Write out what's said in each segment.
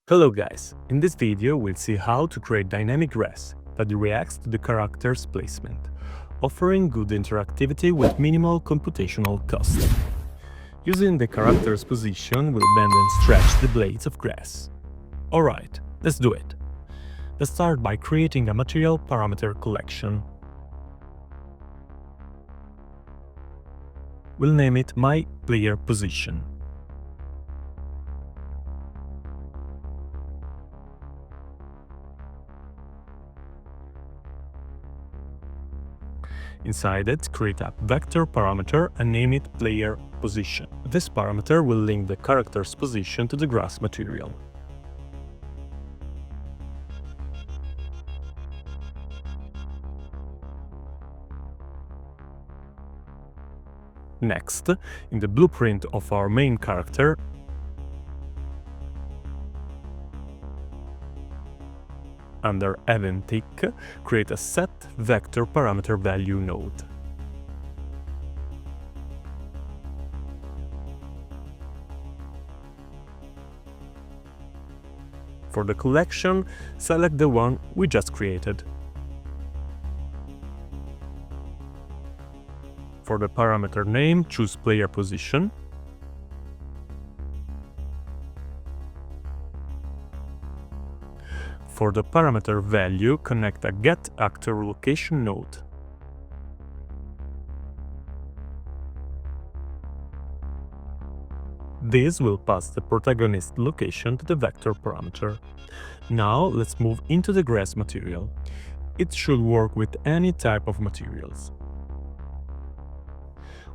Hello guys, in this video we'll see how to create dynamic res that reacts to the character's placement, offering good interactivity with minimal computational cost. Using the character's position, we'll bend and stretch the blades of grass. Alright, let's do it. Let's start by creating a material parameter collection. We'll name it My Player Position. Inside it, create a vector parameter and name it player position. This parameter will link the character's position to the grass material. Next, in the blueprint of our main character, under event tick, create a set vector parameter value node. For the collection, select the one we just created. For the parameter name, choose player position. For the parameter value, connect a getActorLocation node. This will pass the protagonist location to the vector parameter. Now let's move into the grass material. It should work with any type of materials.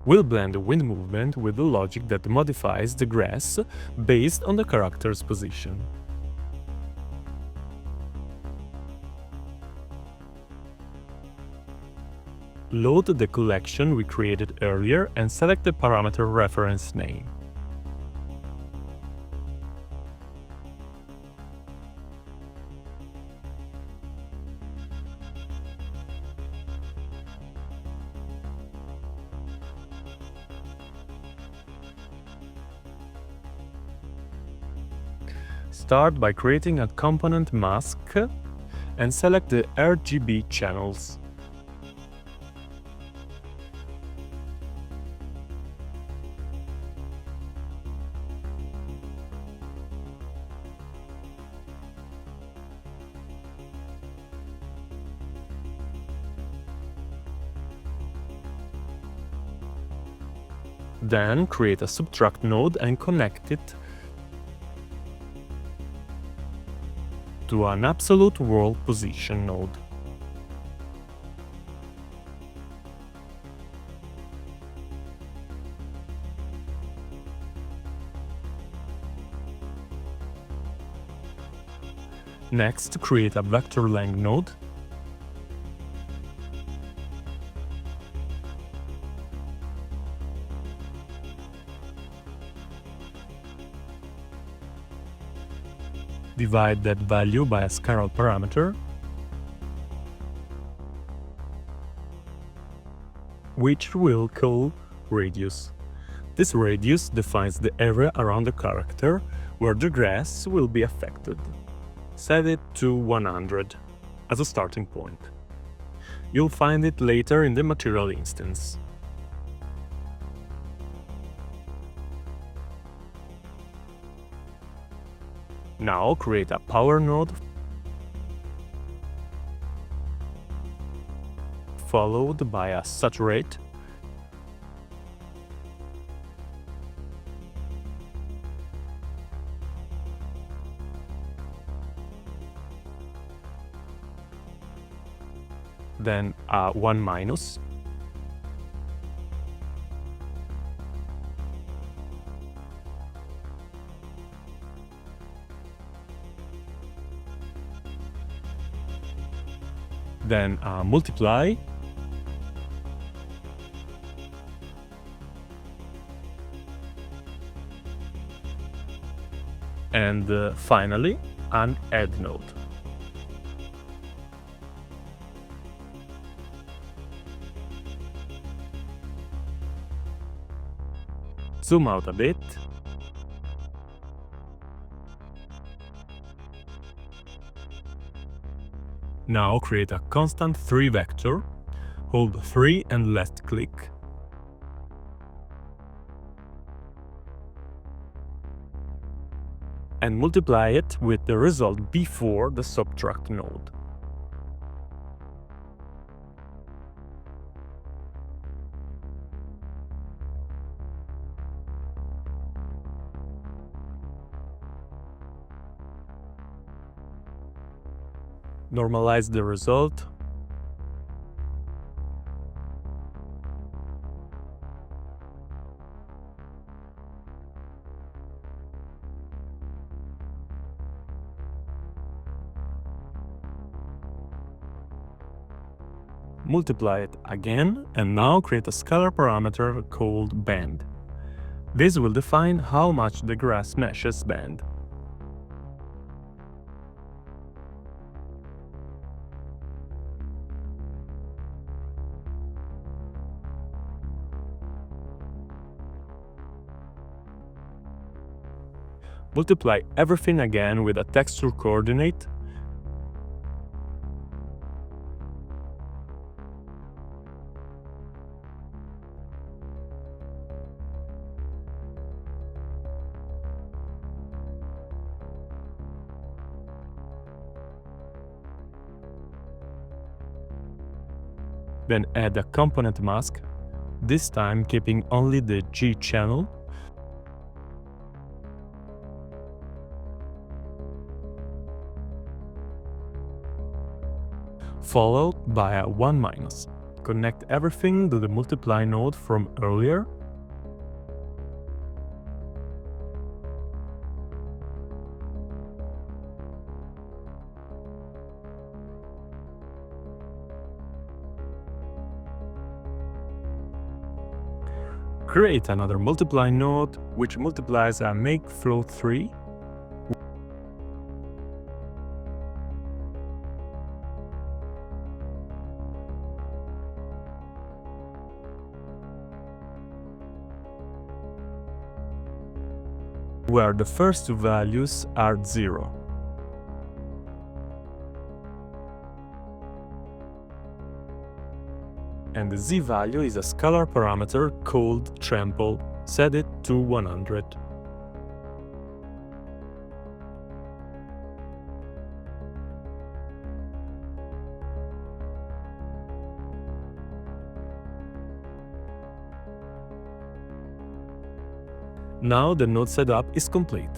We'll blend the wind movement with the logic that modifies the grass based on the character's position. Load the collection we created earlier and select the parameter reference name. Start by creating a component mask and select the RGB channels. Then create a subtract node and connect it to an absolute world position node. Next, create a vector length node. Divide that value by a scalar parameter, which we'll call radius. This radius defines the area around the character where the grass will be affected. Set it to 100 as a starting point. You'll find it later in the material instance. Now create a power node, followed by a saturate, then a 1 minus, then multiply, and finally an add node. Zoom out a bit Now create a constant 3 vector, hold 3 and left click, and multiply it with the result before the subtract node. Normalize the result. Multiply it again, and now create a scalar parameter called band. This will define how much the grass meshes bend. Multiply everything again with a texture coordinate. Then add a component mask, this time keeping only the G channel. Followed by a 1-. Connect everything to the multiply node from earlier. Create another multiply node, which multiplies a make flow 3. Where the first two values are 0. And the z value is a scalar parameter called trample. Set it to 100. Now the node setup is complete.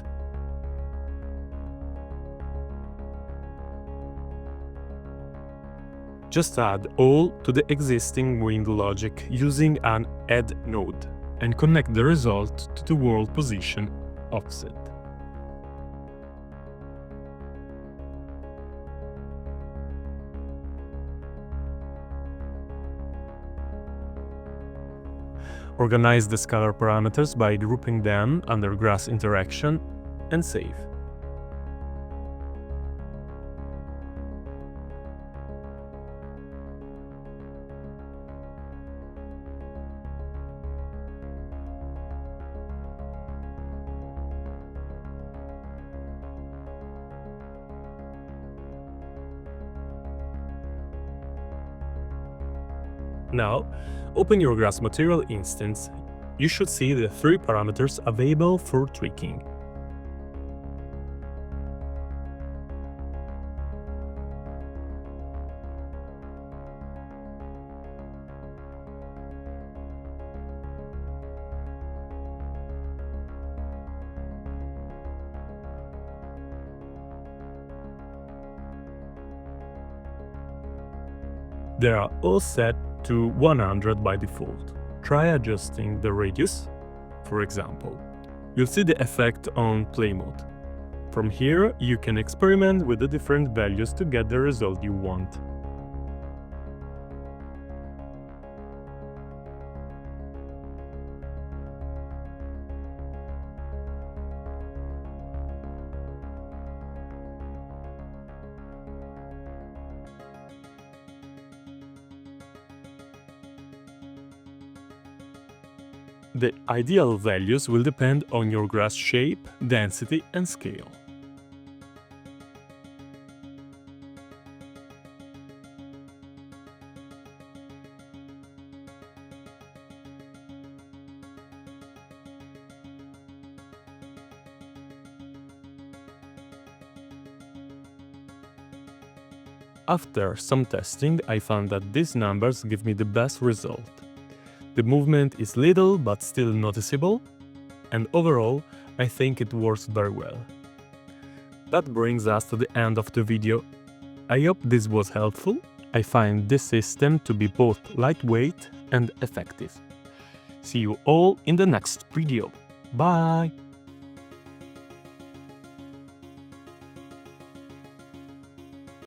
Just add all to the existing wind logic using an add node and connect the result to the world position offset. Organize the scalar parameters by grouping them under grass interaction and save. Now, open your grass material instance. You should see the 3 parameters available for tweaking. They are all set to 100 by default. Try adjusting the radius, for example. You'll see the effect on play mode. From here, you can experiment with the different values to get the result you want. The ideal values will depend on your grass shape, density and scale. After some testing, I found that these numbers give me the best result. The movement is little but still noticeable, and overall, I think it works very well. That brings us to the end of the video. I hope this was helpful. I find this system to be both lightweight and effective. See you all in the next video. Bye!